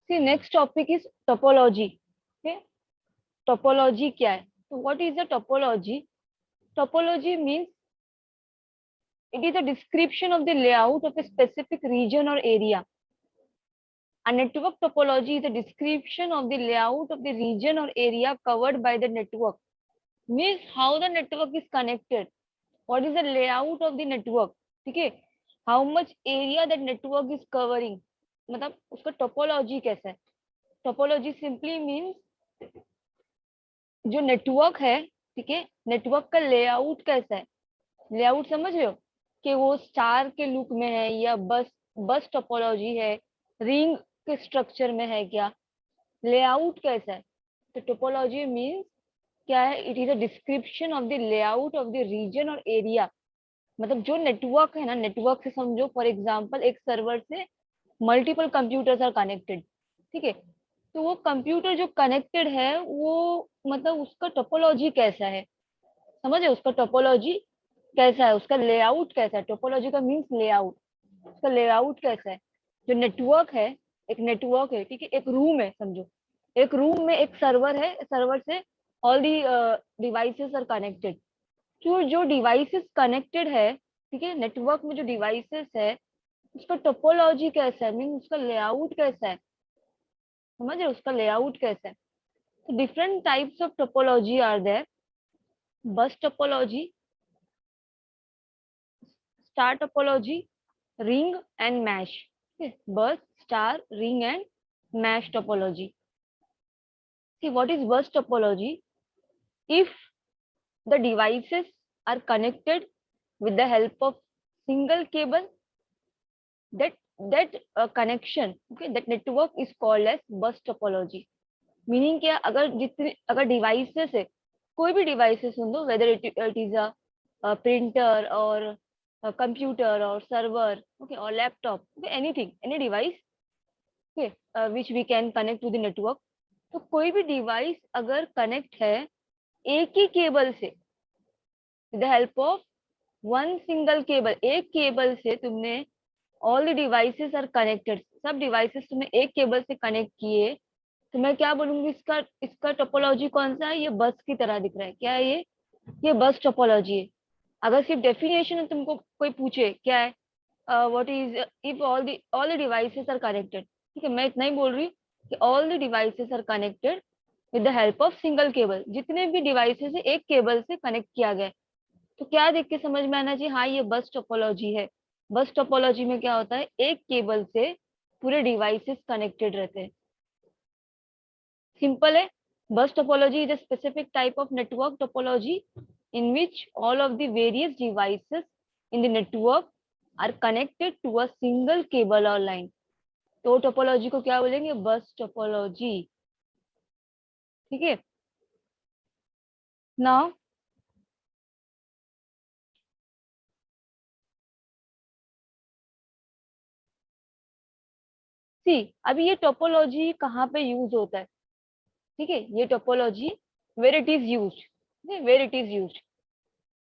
C next topic is topology. Okay, topology क्या है? तो what is the topology? Topology means it is a description of the layout of a specific region or area. A network topology is a description of the layout of the region or area covered by the network. Means how the network is connected. What is the layout of the network? ठीक है, how much area that network is covering. मतलब उसका topology कैसा है? Topology simply means जो network है, ठीक है, नेटवर्क का लेआउट कैसा है? लेआउट समझ रहे हो कि वो स्टार के लुक में है या बस बस टोपोलॉजी है, रिंग के स्ट्रक्चर में है, क्या लेआउट कैसा है? तो टोपोलॉजी मींस क्या है? It is a description of the layout of the region और एरिया। मतलब जो नेटवर्क है ना, नेटवर्क से समझो फॉर एग्जांपल एक सर्वर से मल्टीपल कंप्यूटर्स आर कनेक्टेड, ठीक है, तो वो कंप्यूटर जो कनेक्टेड है वो मतलब उसका टोपोलॉजी कैसा है? समझे? उसका टोपोलॉजी कैसा है, उसका लेआउट कैसा है? टोपोलॉजी का मीन्स लेआउट, उसका लेआउट कैसा है? जो नेटवर्क है, एक नेटवर्क है, ठीक है, एक रूम है समझो, एक रूम में एक सर्वर है, सर्वर से all the devices are connected. तो जो डिवाइसेस कनेक्टेड है, ठीक है, नेटवर्क में जो डिवाइसेस है उसका टोपोलॉजी कैसा है, मीन उसका लेआउट कैसा है? समझ रहे? उसका लेआउट कैसा है? तो different types of topology are there. Bus topology, star topology, ring and mesh. Okay, bus, star, ring and mesh topology. See, what is bus topology? If the devices are connected with the help of single cable, that connection, okay, that network is called as bus topology. Meaning क्या? अगर जितने अगर devices है, कोई भी devices सुन दो, whether it is a printer और कंप्यूटर और सर्वर, ओके, और laptop, okay, anything, any device, okay, which we can connect to the network. तो कोई भी डिवाइस अगर कनेक्ट है एक ही केबल से, with the help of one single cable, एक केबल से तुमने all the devices are connected, सब डिवाइसेस तुमने एक केबल से कनेक्ट किए, तो मैं क्या बोलूंगी? इसका इसका टोपोलॉजी कौन सा है? ये बस की तरह दिख रहा है, क्या है ये बस टोपोलॉजी है। अगर सिर्फ डेफिनेशन तुमको कोई पूछे क्या है, what is if all the devices are connected, ठीक है, मैं इतना ही बोल रही हूँ कि all the devices are connected with the help of single cable. जितने भी डिवाइसेस है एक केबल से कनेक्ट किया गया है, तो क्या देख के समझ में आना चाहिए? हाँ, ये बस टोपोलॉजी है। बस टोपोलॉजी में क्या होता है? एक केबल से पूरे डिवाइसेस कनेक्टेड रहते हैं। सिंपल है। Bus topology is a specific type of network topology in which all of the various devices in the network are connected to a single cable or line. तो topology को क्या बोलेंगे? बस topology, ठीक है। नाउ सी, अभी ये टोपोलॉजी कहाँ पे यूज होता है? ठीक है, ये topology where it is use, where it is use.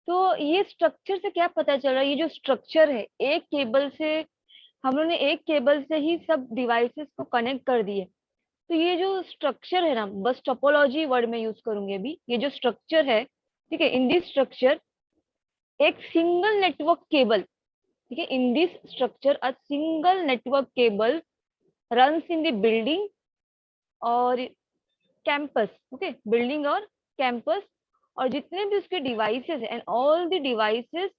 तो ये स्ट्रक्चर से क्या पता चल रहा है? ये जो स्ट्रक्चर है, एक केबल से हम लोगों ने एक केबल से ही सब डिवाइसेस को कनेक्ट कर दिए। तो ये जो स्ट्रक्चर है ना, बस टोपोलॉजी वर्ड में यूज करूंगी अभी, ये जो स्ट्रक्चर है, ठीक है, इन दिस स्ट्रक्चर एक सिंगल नेटवर्क केबल, ठीक है, in this structure a single network cable runs in the building और कैंपस, ओके, बिल्डिंग और कैंपस, और जितने भी उसके devices and all the devices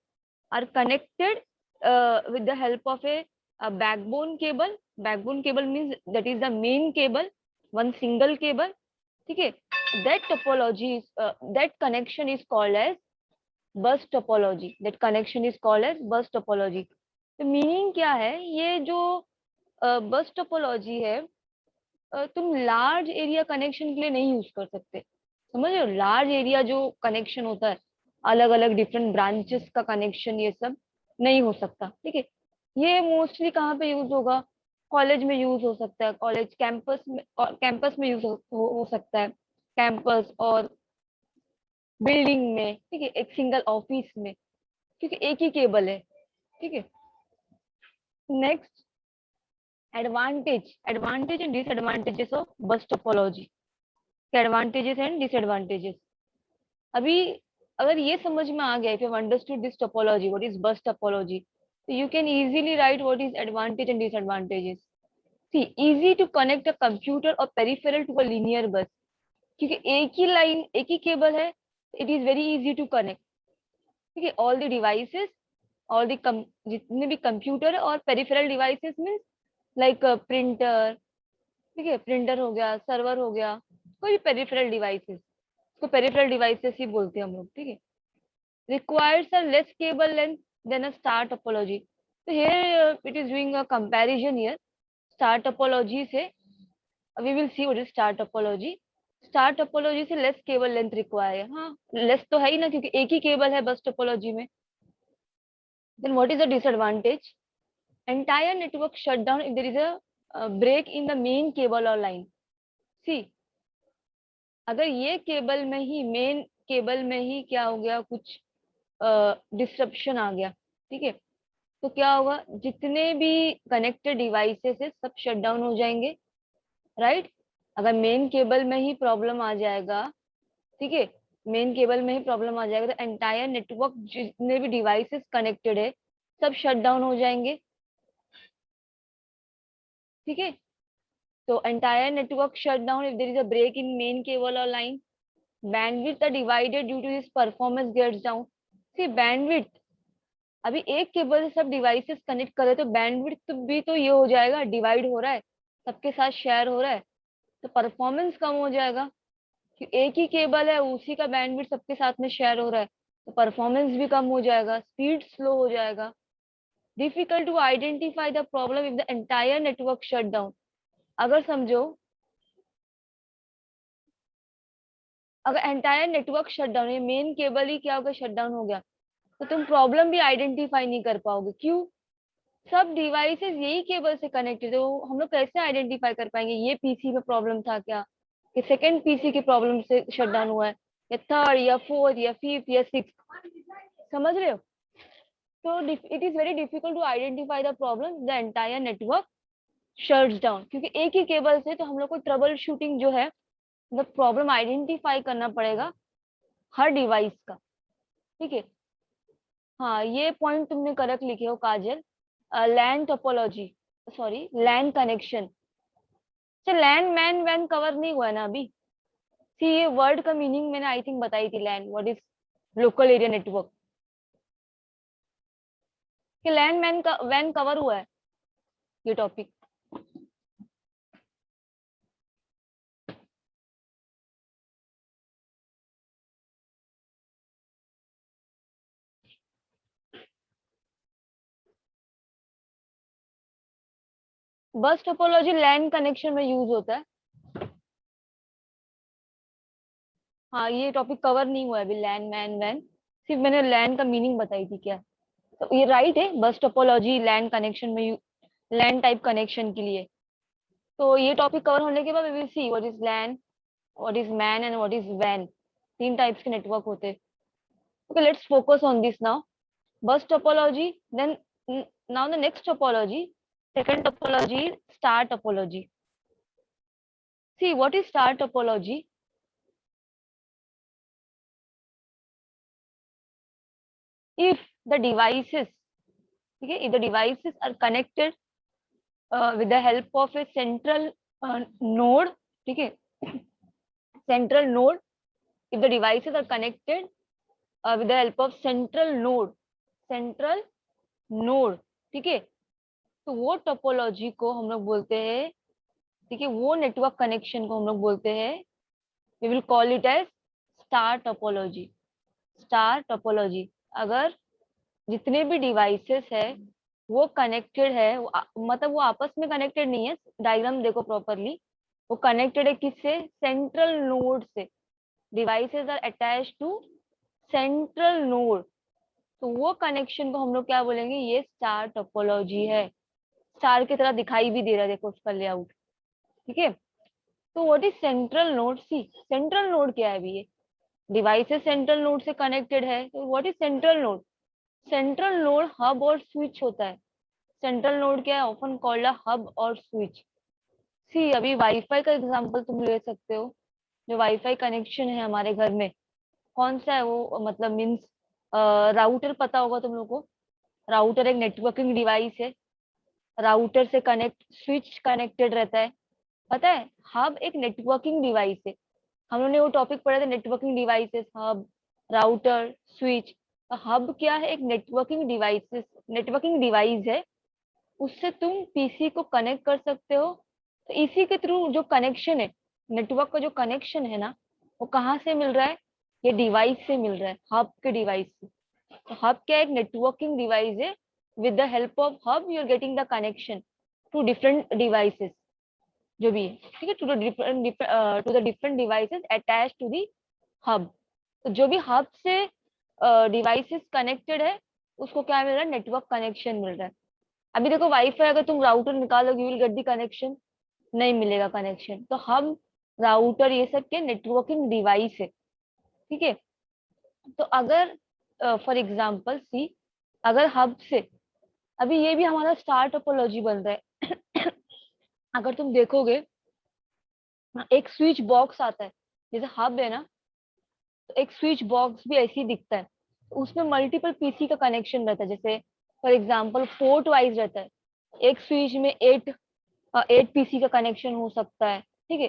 are connected with the help of a backbone cable. Backbone cable means that is the main cable, one single cable, ठीक है। that topology is that connection is called as bus topology. That connection is called as bus topology. तो meaning क्या है? ये जो बस topology है, तुम लार्ज एरिया कनेक्शन के लिए नहीं यूज कर सकते, समझ रहे हो? लार्ज एरिया जो कनेक्शन होता है, अलग अलग डिफरेंट ब्रांचेस का कनेक्शन, ये सब नहीं हो सकता, ठीक है। ये मोस्टली कहाँ पे यूज होगा? कॉलेज में यूज हो सकता है, कॉलेज कैंपस में यूज हो सकता है, कैंपस और बिल्डिंग में, ठीक है, एक सिंगल ऑफिस में, क्योंकि एक ही केबल है, ठीक है। Next, advantage and disadvantages of बस टोपोलॉजी। Advantages and disadvantages. अभी अगर ये समझ में आ गया, if you understood this topology, what is बस topology, so you can easily write what is advantage and disadvantages. See, easy to connect a computer or peripheral to a linear bus, क्योंकि एक ही लाइन, एक ही cable है, it is very easy to connect. ठीक है, all the devices, all the जितने भी कंप्यूटर और peripheral devices means like printer, ठीक है, प्रिंटर हो गया, सर्वर हो गया, कोई भी पेरिफेरल डिवाइसेस, उसको पेरिफेरल डिवाइसेस ही बोलते हैं हम लोग। ठीक है, requires a less cable length than a star topology. So here it is doing a comparison here. Star topology से we will see what is star topology. Star topology से less cable length require है। हाँ, less तो है ही ना, क्योंकि एक ही केबल है बस टोपोलॉजी में। Then what is the disadvantage? Entire network shut down if there is a break in the main cable और लाइन। सी, अगर ये केबल में ही, मेन केबल में ही क्या हो गया, कुछ डिस्ट्रप्शन आ गया, ठीक है, तो क्या होगा, जितने भी कनेक्टेड डिवाइसेस है सब शट डाउन हो जाएंगे, राइट? अगर मेन केबल में ही प्रॉब्लम आ जाएगा, ठीक है, मेन केबल में ही प्रॉब्लम आ जाएगा, तो एंटायर नेटवर्क जितने भी डिवाइसेस कनेक्टेड है सब शट डाउन हो जाएंगे। ठीक है, तो entire network shut down if there is a break in main cable और line. Bandwidth are divided due to this, performance gets down. See, bandwidth, अभी एक केबल से सब डिवाइसेस कनेक्ट कर रहे, तो बैंडविड्थ भी तो ये हो जाएगा, डिवाइड हो रहा है, सबके साथ शेयर हो रहा है, तो परफॉर्मेंस कम हो जाएगा। कि एक ही केबल है, उसी का बैंडविड्थ सबके साथ में शेयर हो रहा है, तो परफॉर्मेंस भी कम हो जाएगा, स्पीड स्लो हो जाएगा। Difficult to identify the problem if the entire network shut down. अगर समझो, अगर एंटायर नेटवर्क शट डाउन, ये मेन केबल ही क्या होगा, शट डाउन हो गया, तो तुम प्रॉब्लम भी आइडेंटिफाई नहीं कर पाओगे। क्यों? सब डिवाइसेस यही केबल से कनेक्टेड है, तो हम लोग कैसे आइडेंटिफाई कर पाएंगे ये पीसी में प्रॉब्लम था क्या, कि सेकंड पीसी की प्रॉब्लम से शट डाउन हुआ है, या थर्ड या फोर्थ या फिफ्थ या सिक्स? समझ रहे हो? तो it is very difficult to identify the problem the entire network shuts down, क्योंकि एक ही केबल से, तो हम लोग को ट्रबल शूटिंग जो है, मतलब प्रॉब्लम आइडेंटिफाई करना पड़ेगा हर डिवाइस का। ठीक है, हाँ, ये पॉइंट तुमने करेक्ट लिखे हो काजल। लैन टोपोलॉजी, सॉरी, लैन कनेक्शन से लैन मैन वैन कवर नहीं हुआ है ना अभी। सी, ये वर्ड का मीनिंग मैंने आई थिंक बताई थी, LAN what is local area network, कि लैन मैन का वैन कवर हुआ है ये topic. Bus topology LAN connection में यूज होता है। हाँ, ये टॉपिक कवर नहीं हुआ है अभी, लैन मैन वैन, सिर्फ मैंने लैन का मीनिंग बताई थी क्या। तो ये राइट है, बस टोपोलॉजी लैन कनेक्शन में, लैन टाइप कनेक्शन के लिए। तो ये टॉपिक कवर होने के बाद we will see what is LAN, what is MAN and what is वैन। तीन टाइप्स के नेटवर्क होते हैं। Okay, let's focus on this now, bus topology. Then now the next topology, second topology, star topology. See, what is star topology? If the devices, okay, if the devices are connected with the help of a central node, okay, central node, if the devices are connected with the help of central node, ठीक है, तो वो topology को हम लोग बोलते हैं, ठीक है, वो नेटवर्क कनेक्शन को हम लोग बोलते हैं, we will call it as star topology. Star topology, अगर जितने भी डिवाइसेस है वो कनेक्टेड है, मतलब वो आपस में कनेक्टेड नहीं है, डायग्राम देखो प्रॉपरली, वो कनेक्टेड है किससे, सेंट्रल नोड से, devices are attached to central node, तो वो कनेक्शन को हम लोग क्या बोलेंगे, ये स्टार टोपोलॉजी है। स्टार की तरह दिखाई भी दे रहा है, देखो उसका लेआउट। ठीक है, तो what is central node? See, central node क्या है अभी, ये डिवाइसेस सेंट्रल नोड से कनेक्टेड है, तो what is central node? Central node hub और स्विच होता है। सेंट्रल नोड क्या है? ऑफन कॉल्ड अ हब और स्विच। सी अभी वाईफाई का एग्जांपल तुम ले सकते हो। जो वाईफाई कनेक्शन है हमारे घर में, कौन सा है वो? मतलब मीन्स राउटर पता होगा तुम लोग को। राउटर एक नेटवर्किंग डिवाइस है। राउटर से कनेक्ट स्विच कनेक्टेड रहता है, पता है। हब एक नेटवर्किंग डिवाइस है। हम लोगों ने वो टॉपिक पढ़ा था, networking devices, hub, router, switch. Hub क्या है? एक नेटवर्किंग डिवाइस है। उससे तुम पीसी को कनेक्ट कर सकते हो। तो इसी के थ्रू जो कनेक्शन है, नेटवर्क का जो कनेक्शन है ना, वो कहाँ से मिल रहा है? ये डिवाइस से मिल रहा है, हब के डिवाइस से। तो हब क्या है? एक नेटवर्किंग डिवाइस है। With the help of hub you are getting the connection to different devices, जो भी है, ठीक है, to the different devices attach to the hub. तो जो भी हब से डिवाइसेस कनेक्टेड है, उसको क्या मिल रहा है? नेटवर्क कनेक्शन मिल रहा है। अभी देखो वाईफाई अगर तुम राउटर निकालोगे, you will get the connection, नहीं मिलेगा कनेक्शन। तो हब, राउटर, ये सब के नेटवर्किंग डिवाइस है, ठीक है। तो अगर फॉर एग्जांपल सी, अगर हब से, अभी ये भी हमारा स्टार टोपोलॉजी बन रहा है। अगर तुम देखोगे, एक स्विच बॉक्स आता है, जैसे हब है ना, तो एक स्विच बॉक्स भी ऐसे ही दिखता है। उसमें मल्टीपल पीसी का कनेक्शन रहता है, जैसे फॉर एग्जांपल पोर्ट वाइज रहता है। एक स्विच में 8 पीसी का कनेक्शन हो सकता है, ठीक है।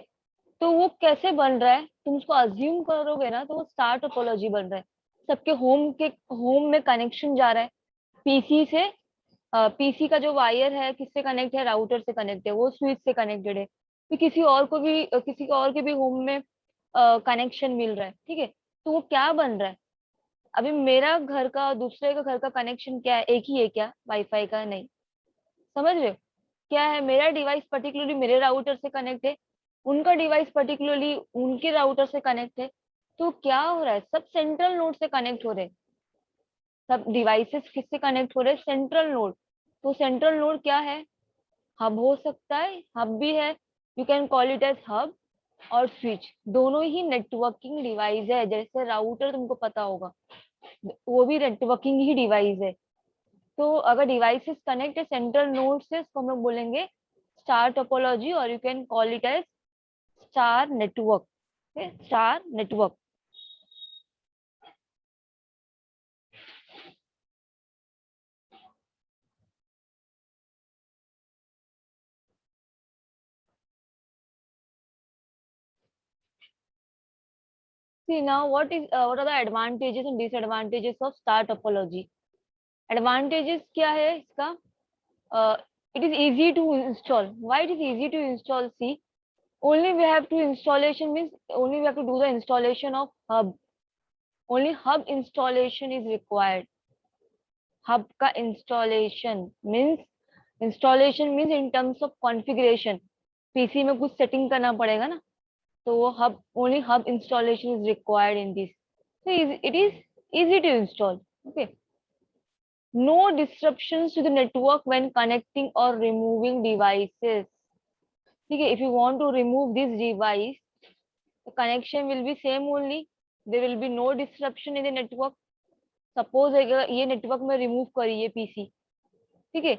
तो वो कैसे बन रहा है? तुम उसको अज्यूम करोगे ना, तो वो स्टार टोपोलॉजी बन रहा है। सबके होम में कनेक्शन जा रहा है पीसी से। पीसी का जो वायर है किससे कनेक्ट है? राउटर से कनेक्ट है, वो स्विच से कनेक्टेड है। फिर किसी और के भी होम में कनेक्शन मिल रहा है, ठीक है। तो वो क्या बन रहा है? अभी मेरा घर का और दूसरे का घर का कनेक्शन क्या है? एक ही है क्या वाईफाई का? नहीं। समझ रहे हो? क्या है, मेरा डिवाइस पर्टिकुलरली मेरे राउटर से कनेक्ट है, उनका डिवाइस पर्टिकुलरली उनके राउटर से कनेक्ट है। तो क्या हो रहा है? सब सेंट्रल नोड से कनेक्ट हो रहे हैं। सब डिवाइसेस किससे कनेक्ट हो रहे हैं? Central node. तो सेंट्रल नोड क्या है? हब हो सकता है, हब भी है। You can call it as hub. और स्विच दोनों ही नेटवर्किंग डिवाइस है। जैसे राउटर तुमको पता होगा, वो भी नेटवर्किंग ही डिवाइस है। तो अगर डिवाइसेस कनेक्ट है सेंट्रल नोड से, इसको हम लोग बोलेंगे स्टार टोपोलॉजी, और you can call it as star network. Star network. See now, what are the advantages and disadvantages of star topology? Advantages क्या है इसका? It is easy to install. Why it is easy to install? See, only we have to installation means only we have to do the installation of hub. Only hub installation is required. Hub का installation means in terms of configuration. PC में कुछ setting करना पड़ेगा ना, तो वो hub, only hub installation is required in this. So it is easy to install. Okay. No disruptions to the network when connecting or removing devices. ठीक है, if you want to remove this device, the connection will be same only. There will be no disruption in the network. Suppose अगर ये network में remove करिए PC, ठीक है,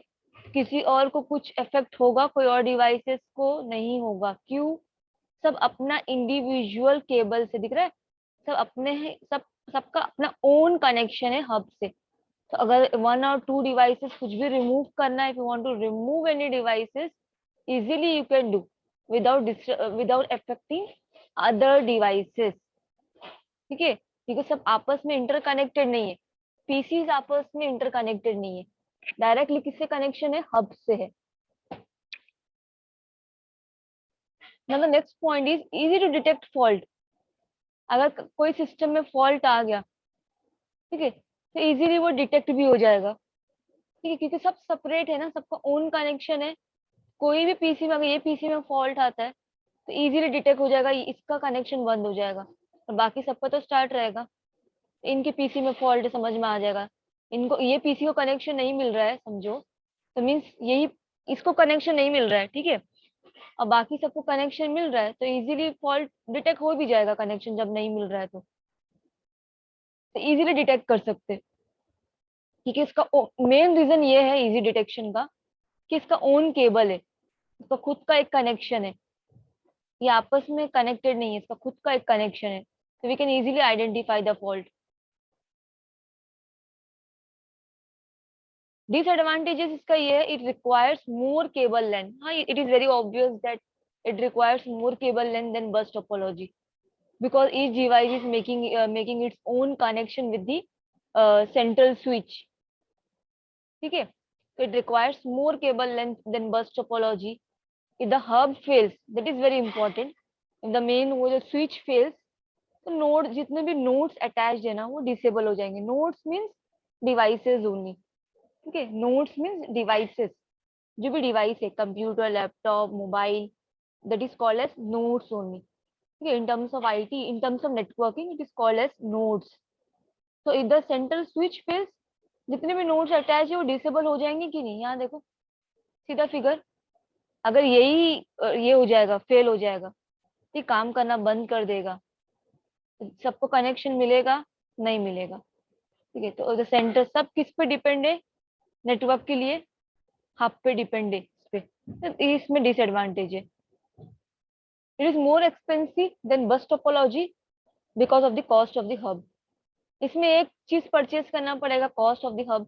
किसी और को कुछ इफेक्ट होगा? कोई और डिवाइसेस को नहीं होगा। क्यों? सब अपना इंडिविजुअल केबल से, दिख रहा है, सब अपने हैं, सबका अपना ओन कनेक्शन है हब से। तो अगर 1 or 2 डिवाइसेस कुछ भी रिमूव करना है, if you want to remove any devices, easily you can do without affecting other devices, ठीक है। क्योंकि सब आपस में इंटरकनेक्टेड नहीं है, पीसीज आपस में इंटरकनेक्टेड नहीं है, डायरेक्टली किससे कनेक्शन है? हब से है। Now the next point is easy to detect fault. अगर कोई सिस्टम में फॉल्ट आ गया, ठीक है, तो इजीली वो डिटेक्ट भी हो जाएगा, ठीक है, क्योंकि सब सेपरेट है ना, सबका ओन कनेक्शन है। कोई भी पीसी में, अगर ये पीसी में फॉल्ट आता है, तो इजीली डिटेक्ट हो जाएगा, इसका कनेक्शन बंद हो जाएगा, और बाकी सबका तो स्टार्ट रहेगा। इनके पीसी में फॉल्ट समझ में आ जाएगा, इनको ये पीसी को कनेक्शन नहीं मिल रहा है समझो, तो मीन्स यही, इसको कनेक्शन नहीं मिल रहा है, ठीक है, और बाकी सबको कनेक्शन मिल रहा है, तो इजीली फॉल्ट डिटेक्ट हो भी जाएगा। कनेक्शन जब नहीं मिल रहा है तो इजीली डिटेक्ट कर सकते हैं, ठीक है। इसका मेन रीजन ये है इजी डिटेक्शन का, कि इसका ओन केबल है, इसका खुद का एक कनेक्शन है, ये आपस में कनेक्टेड नहीं है, इसका खुद का एक कनेक्शन है, तो we can easily identify the fault. Disadvantages इसका ये है, it requires more cable length. हाँ, it is very obvious that it requires more cable length than bus topology, because each device is making its own connection with the central switch. ठीक है, so it requires more cable length than bus topology. If the hub fails, that is very important, if the main वो जो switch fails, तो node, जितने भी nodes attached है ना, वो डिसेबल हो जाएंगे। Nodes means devices only. ठीक है, नोड्स मीन्स डिवाइसेस, जो भी डिवाइस है, computer, laptop, mobile, that is called as nodes only. ठीक है, in terms of IT, in terms of networking, it is called as nodes. तो इधर सेंट्रल स्विच फेल्स, जितने भी नोड्स अटैच है वो डिसेबल हो जाएंगे कि नहीं। यहाँ देखो सीधा फिगर, अगर यही ये हो जाएगा, फेल हो जाएगा, तो ये काम करना बंद कर देगा, सबको कनेक्शन मिलेगा, नहीं मिलेगा। ठीक है, तो द सेंटर सब किस पे डिपेंड है, नेटवर्क के लिए हब पे डिपेंड है, इस पे, तो इसमें डिसएडवांटेज है। It is more expensive than bus topology because of the cost of the hub. इसमें एक चीज परचेज करना पड़ेगा, कॉस्ट ऑफ द हब।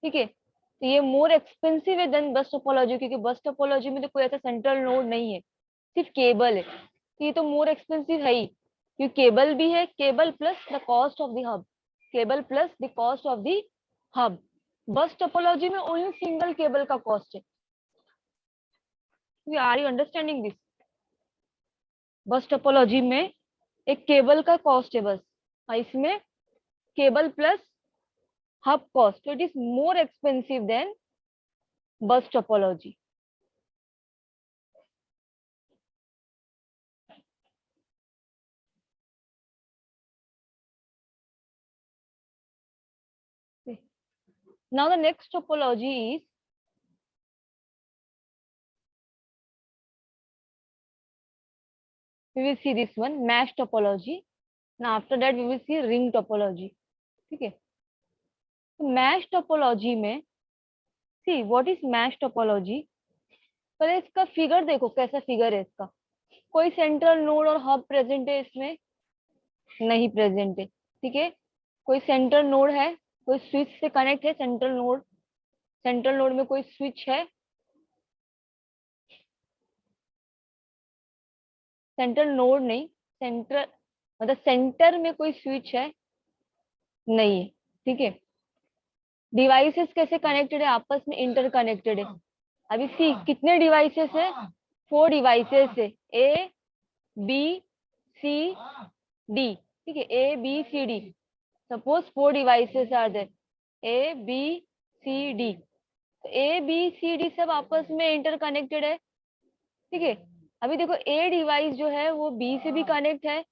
ठीक है, तो ये मोर एक्सपेंसिव है देन बस टोपोलॉजी, क्योंकि बस टोपोलॉजी में तो कोई ऐसा सेंट्रल नोड नहीं है, सिर्फ केबल है, तो ये तो मोर एक्सपेंसिव है ही, क्योंकि केबल भी है, cable plus the cost of the hub, cable plus the cost of the hub. Bus topology में ओनली सिंगल केबल का कॉस्ट है। Are you understanding this? Bus topology में एक केबल का कॉस्ट है बस, और इसमें cable plus hub cost, so it is more expensive than bus topology. Okay. Now the next topology is, we will see this one, mesh topology. Now after that we will see ring topology. ठीक है, तो mesh topology में, see what is mesh topology, पहले इसका figure देखो, कैसा figure है इसका। कोई सेंट्रल नोड और हब प्रेजेंट है इसमें? नहीं प्रेजेंट है। ठीक है, कोई सेंट्रल नोड है, कोई स्विच से कनेक्ट है सेंट्रल नोड, सेंट्रल नोड में कोई स्विच है? सेंट्रल नोड नहीं, सेंट्रल मतलब सेंटर में कोई स्विच है? नहीं है। ठीक है, डिवाइसेस कैसे कनेक्टेड है आपस में? इंटर कनेक्टेड है। अभी सी कितने डिवाइसेस है? 4 डिवाइसेस है, ए बी सी डी। ठीक है, A B C D, suppose 4 devices are there, A B C D, तो ए बी सी डी सब आपस में इंटर कनेक्टेड है। ठीक है, अभी देखो ए डिवाइस जो है वो बी से भी कनेक्ट है,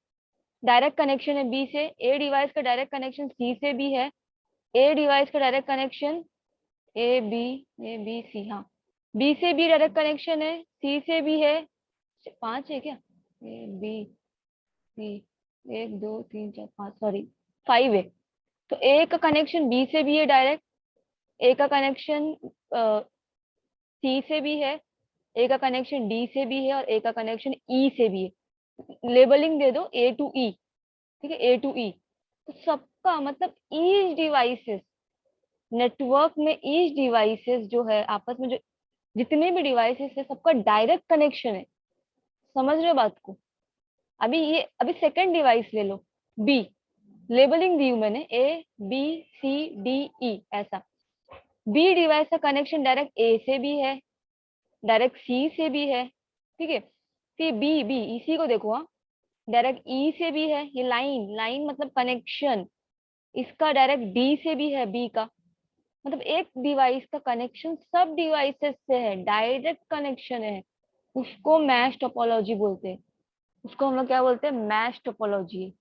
डायरेक्ट कनेक्शन है बी से, ए डिवाइस का डायरेक्ट कनेक्शन सी से भी है, ए डिवाइस का direct connection A B C, हाँ बी से भी डायरेक्ट कनेक्शन है, सी से भी है। 5 है क्या? ए बी सी, 1 2 3 4 5, सॉरी 5 है। तो ए का कनेक्शन बी से भी है डायरेक्ट, ए का कनेक्शन सी से भी है, ए का कनेक्शन डी से भी है, और ए का कनेक्शन ई से भी है। लेबलिंग दे दो ए टू ई। ठीक है, ए टू ई, तो सबका मतलब ईच डिवाइसेस, नेटवर्क में ईच डिवाइसेस जो है आपस में, जो जितने भी डिवाइसेस है सबका डायरेक्ट कनेक्शन है। समझ रहे हो बात को? अभी सेकंड डिवाइस ले लो, बी, लेबलिंग दी हूं मैंने, ए बी सी डी ई ऐसा। बी डिवाइस का कनेक्शन डायरेक्ट ए से भी है, डायरेक्ट सी से भी है। ठीक है, फिर बी बी इसी को देखो, हाँ डायरेक्ट ई से भी है, ये लाइन लाइन मतलब कनेक्शन, इसका डायरेक्ट डी से भी है, बी का मतलब एक डिवाइस का कनेक्शन सब डिवाइसेस से है, डायरेक्ट कनेक्शन है, उसको मैश टोपोलॉजी बोलते हैं। उसको हम लोग क्या बोलते हैं? Mesh topology.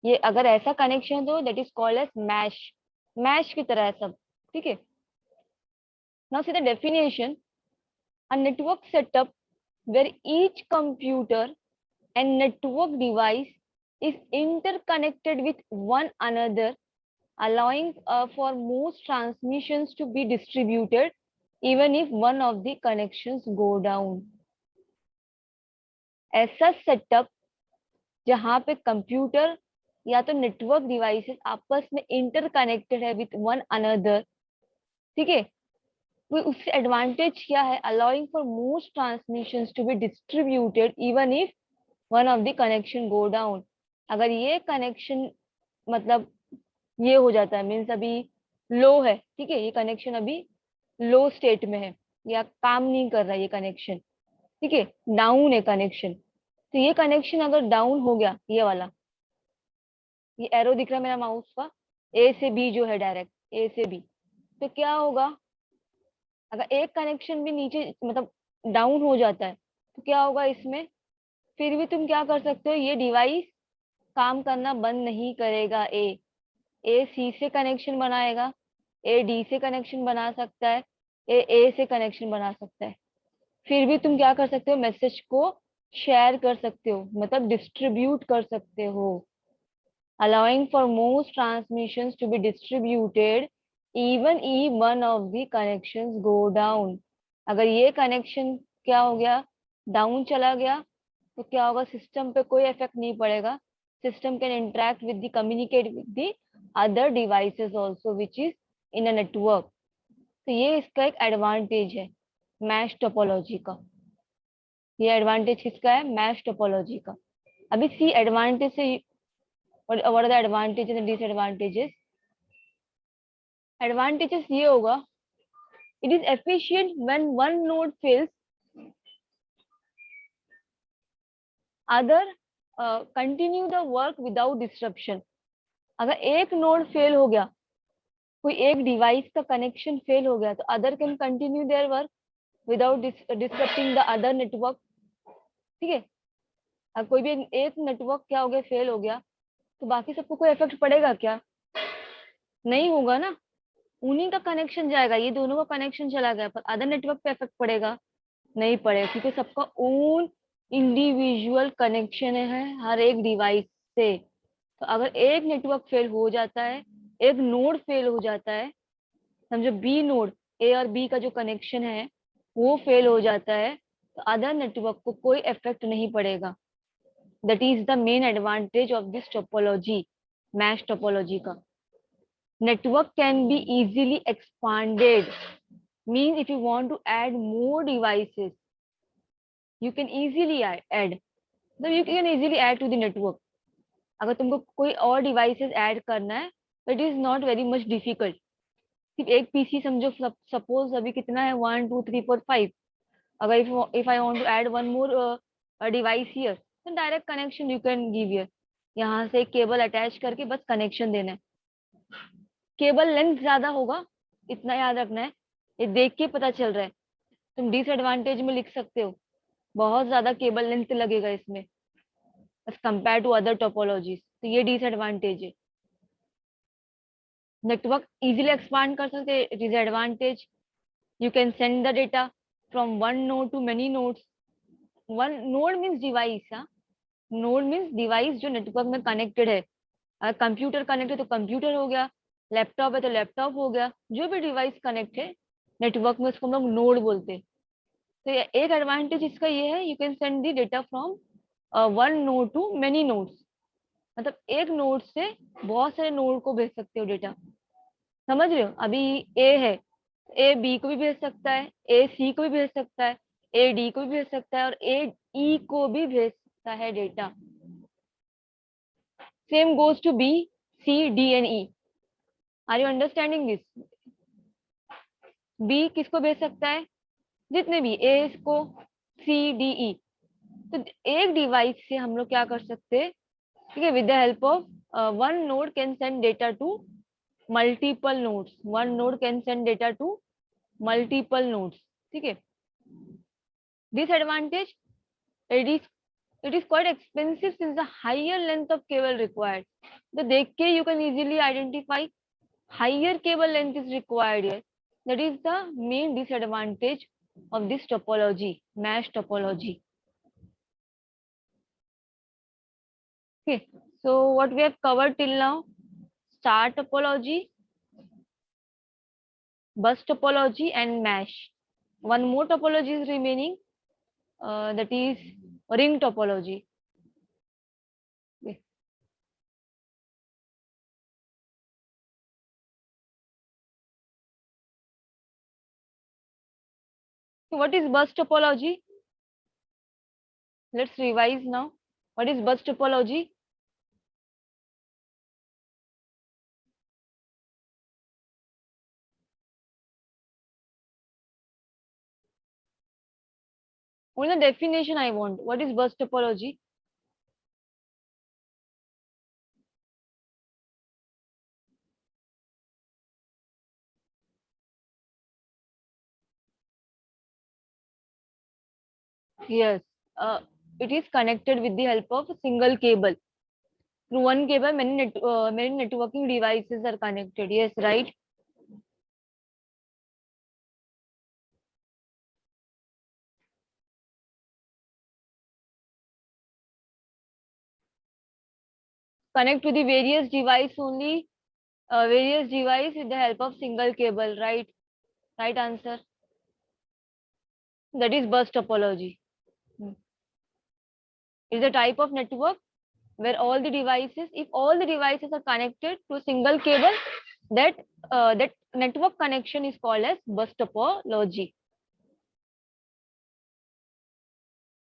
ये अगर ऐसा कनेक्शन है तो that is called as mesh, mesh की तरह है सब। ठीक है, now see the definition, a network setup where each computer and network device is interconnected with one another, allowing for most transmissions to be distributed even if one of the connections go down. ऐसा setup जहां पे computer या तो network devices आपस में interconnected है with one another, ठीक है, वो उससे एडवांटेज क्या है, allowing for most transmissions to be distributed even if one of the connection go down. अगर ये कनेक्शन मतलब ये हो जाता है, मीन्स अभी लो है, ठीक है, ये कनेक्शन अभी लो स्टेट में है या काम नहीं कर रहा है ये कनेक्शन, ठीक है, डाउन है कनेक्शन, तो ये कनेक्शन अगर डाउन हो गया, ये वाला, ये एरो दिख रहा है मेरा माउस का, ए से बी जो है डायरेक्ट, ए से बी, तो क्या होगा, अगर एक कनेक्शन भी नीचे मतलब डाउन हो जाता है तो क्या होगा इसमें, फिर भी तुम क्या कर सकते हो, ये डिवाइस काम करना बंद नहीं करेगा। ए सी से कनेक्शन बनाएगा, ए डी से कनेक्शन बना सकता है, ए से कनेक्शन बना सकता है, फिर भी तुम क्या कर सकते हो, मैसेज को शेयर कर सकते हो, मतलब डिस्ट्रीब्यूट कर सकते हो, allowing for most transmissions to be distributed even if one of the connections go down। अगर ये कनेक्शन क्या हो गया, डाउन चला गया, तो क्या होगा, सिस्टम पे कोई इफेक्ट नहीं पड़ेगा, system can interact with the communicate with the other devices also which is in a network. तो ये इसका एक एडवांटेज है मैश टोपोलॉजी का, ये एडवांटेज किसका है, मैश टोपोलॉजी का। अभी सी एडवांटेज से what are the advantages and disadvantages। Advantages ये होगा, it is efficient when one node fails other continue the work without disruption. अगर एक नोड फेल हो गया, कोई एक डिवाइस का कनेक्शन फेल हो गया, तो other can continue their work without disturbing the other network, ठीक है। अगर कोई भी एक नेटवर्क क्या हो गया, फेल हो गया, तो बाकी सबको कोई इफेक्ट पड़ेगा क्या, नहीं होगा ना, उन्हीं का कनेक्शन जाएगा, ये दोनों का कनेक्शन चला गया, पर अदर नेटवर्क पे इफेक्ट पड़ेगा, नहीं पड़ेगा, क्योंकि सबका ओन इंडिविजुअल कनेक्शन है हर एक डिवाइस से। तो अगर एक नेटवर्क फेल हो जाता है, एक नोड फेल हो जाता है, समझो बी नोड, ए और बी का जो कनेक्शन है वो फेल हो जाता है, तो अदर नेटवर्क को कोई इफेक्ट नहीं पड़ेगा। That is the main advantage of this topology, mesh topology का। Network can be easily expanded, means if you want to add more devices you can easily add, मतलब you can easily add to the network। अगर तुमको कोई और devices add करना है तो it is not very much difficult. सिर्फ एक पीसी समझो, सपोज अभी कितना है, 1 2 3 4 5, अगर if I want to add one more device here, तो direct connection you can give here, यहाँ से केबल अटैच करके बस कनेक्शन देना है। केबल लेंथ ज्यादा होगा, इतना याद रखना है, ये देख के पता चल रहा है। तुम डिसएडवांटेज में लिख सकते हो, बहुत ज्यादा केबल लेंथ लगेगा इसमें as compare to other topologies, तो ये डिसएडवांटेज है। नेटवर्क इजीली एक्सपांड कर सकते हैं, it is advantage. You can send the data from one node to many nodes. One node means device, हाँ, नोड मीन्स डिवाइस जो नेटवर्क में connected है। अगर कंप्यूटर कनेक्ट है तो कंप्यूटर हो गया, लैपटॉप है तो लैपटॉप हो गया, जो भी डिवाइस कनेक्ट है नेटवर्क में उसको हम लोग नोड बोलते हैं। तो एक एडवांटेज इसका ये है, you can send the data from one node to many nodes, मतलब एक नोड से बहुत सारे नोड को भेज सकते हो डेटा, समझ रहे हो। अभी ए है, ए बी को भी भेज सकता है, ए सी को भी भेज सकता है, ए डी को भी भेज सकता है, और ए ई को भी भेज सकता है data. Same goes to B C D and E. Are you understanding this. B किसको भेज सकता है, जितने भी ए को, सी डी ई। तो एक डिवाइस से हम लोग क्या कर सकते हैं, ठीक है, with the help of one node can send data to multiple nodes, one node can send data to multiple nodes, ठीक है। Disadvantage, it is it is quite expensive since the higher length of cable required। तो देख के you can easily identify higher cable length is required here, that is the main disadvantage of this topology, mesh topology। Okay, so what we have covered till now, star topology, bus topology and mesh. One more topology is remaining, that is ring topology. Okay. So what is bus topology? Let's revise now. What is bus topology? Only the definition I want. What is bus topology? Yes, it is connected with the help of a single cable. Through one cable, many networking devices are connected. Yes, right. Connect to the various device only, various device with the help of single cable. Right, right answer. That is bus topology. Hmm. It's a type of network where all the devices, if all the devices are connected to a single cable, that that network connection is called as bus topology.